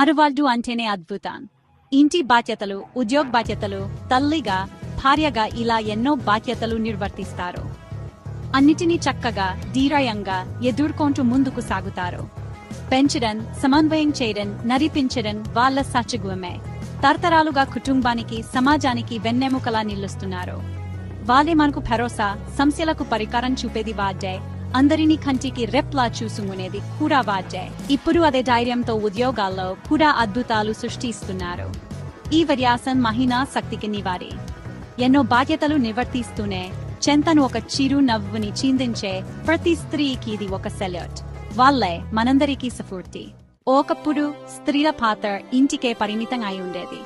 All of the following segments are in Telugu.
ఆడవాళ్ళు అంటేనే అద్భుతం. ఇంటి బాధ్యతలు, ఉద్యోగ బాధ్యతలు, తల్లిగా, భార్యగా ఇలా ఎన్నో బాధ్యతలు నిర్వర్తిస్తారు. అన్నిటినీ చక్కగా, ధీరంగా ఎదుర్కొంటూ ముందుకు సాగుతారు. పెంచడం, సమన్వయం చేయడం, నడిపించడం వాళ్ళ సహజగుణమే. తరతరాలుగా కుటుంబానికి, సమాజానికి వెన్నెముకలా నిలుస్తున్నారు. వాళ్ళే మనకు భరోసా, సమస్యలకు పరిష్కారం చూపేది వాడే, అందరినీ కంటికి రెప్లా చూసుకునేది కూడా వాడే. ఇప్పుడు అదే ధైర్యంతో ఉద్యోగాల్లో కూడా అద్భుతాలు సృష్టిస్తున్నారు. ఈ వ్యత్యాసం మహిళా శక్తికి నివారి. ఎన్నో బాధ్యతలు నిర్వర్తిస్తూనే చెంతను ఒక చిరు నవ్వుని చిందించే ప్రతి స్త్రీకి ఇది ఒక సెల్యూట్. వాళ్ళే మనందరికీ స్ఫూర్తి. ఒకప్పుడు స్త్రీల పాత్ర ఇంటికే పరిమితం అయి ఉండేది.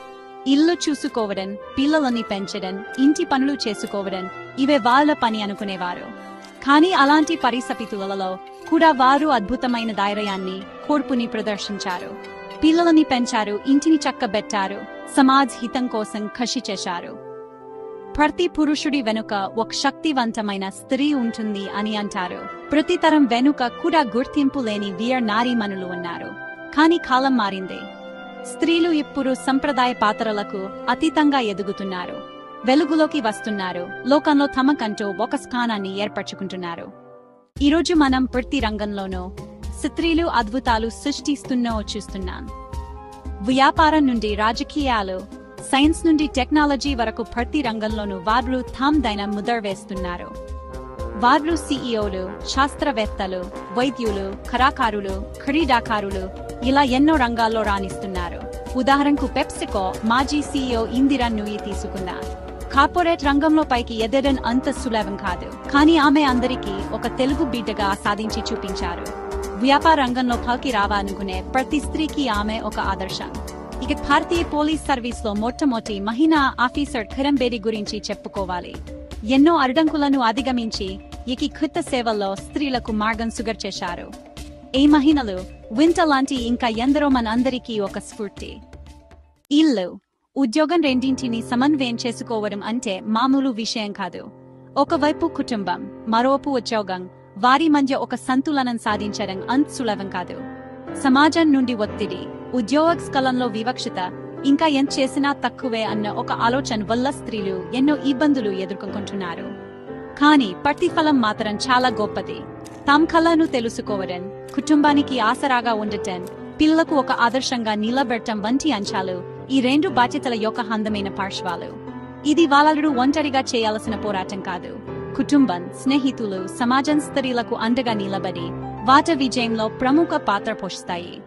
ఇల్లు చూసుకోవడం, పిల్లలని పెంచడం, ఇంటి పనులు చేసుకోవడం ఇవే వాళ్ళ పని అనుకునేవారు. కానీ అలాంటి పరిస్థితులలో కూడా వారు అద్భుతమైన ధైర్యాన్ని, కోర్పుని ప్రదర్శించారు. పిల్లలని పెంచారు, ఇంటిని చక్కబెట్టారు, సమాజ హితం కోసం కృషి చేశారు. ప్రతి పురుషుడి వెనుక ఒక శక్తివంతమైన స్త్రీ ఉంటుంది అని అంటారు. ప్రతి తరం వెనుక కూడా గుర్తింపు లేని వీర నారీమణులు ఉన్నారు. కానీ కాలం మారింది. స్త్రీలు ఇప్పుడు సంప్రదాయ పాత్రలకు అతీతంగా ఎదుగుతున్నారు. వెలుగులోకి వస్తున్నారు. లోకంలో తమకంటూ ఒక స్థానాన్ని ఏర్పరచుకుంటున్నారు. ఈరోజు మనం ప్రతి రంగంలోనూ స్త్రీలు అద్భుతాలు సృష్టిస్తున్నో చూస్తున్నాం. వ్యాపారం నుండి రాజకీయాలు, సైన్స్ నుండి టెక్నాలజీ వరకు ప్రతి రంగంలోనూ వారు తమదైన ముద్ర వేస్తున్నారు. వారు సీఈఓలు, శాస్త్రవేత్తలు, వైద్యులు, కళాకారులు, క్రీడాకారులు ఇలా ఎన్నో రంగాల్లో రాణిస్తున్నారు. ఉదాహరణకు పెప్సికో మాజీ సీఈఓ ఇందిరా నూయి తీసుకున్నా. కార్పొరేట్ రంగంలో పైకి ఎదగడం అంత సులభం కాదు. కానీ ఆమె అందరికీ ఒక తెలుగు బిడ్డగా సాధించి చూపించారు. వ్యాపార రంగంలో పైకి రావాలనుకునే ప్రతి స్త్రీకి ఆమె ఒక ఆదర్శం. ఇక భారతీయ పోలీస్ సర్వీస్ లో మొట్టమొదటి మహిళా ఆఫీసర్ కిరణ్ బేడి గురించి చెప్పుకోవాలి. ఎన్నో అడ్డంకులను అధిగమించి ఏకీకృత సేవల్లో స్త్రీలకు మార్గం సుగర్ చేశారు. ఈ మహిళలు వింట లాంటి ఇంకా ఎందరో మన అందరికీ ఒక స్ఫూర్తి. ఇల్లు, ఉద్యోగం రెండింటిని సమన్వయం చేసుకోవడం అంటే మామూలు విషయం కాదు. ఒకవైపు కుటుంబం, మరోవైపు ఉద్యోగం, వారి మధ్య ఒక సంతులనం సాధించడం అంత సులభం కాదు. సమాజం నుండి ఒత్తిడి, ఉద్యోగ స్థలంలో వివక్షత, ఇంకా ఎంత చేసినా తక్కువే అన్న ఒక ఆలోచన వల్ల స్త్రీలు ఎన్నో ఇబ్బందులు ఎదుర్కొంటున్నారు. కానీ ప్రతిఫలం మాత్రం చాలా గొప్పది. తమ కళను తెలుసుకోవడం, కుటుంబానికి ఆసరాగా ఉండటం, పిల్లలకు ఒక ఆదర్శంగా నిలబెట్టడం వంటి అంశాలు ఈ రెండు బాధ్యతల యొక్క అందమైన పార్శ్వాలు. ఇది వాళ్ళను ఒంటరిగా చేయాల్సిన పోరాటం కాదు. కుటుంబం, స్నేహితులు, సమాజం స్త్రీలకు అండగా నిలబడి వాటి విజయంలో ప్రముఖ పాత్ర పోషిస్తాయి.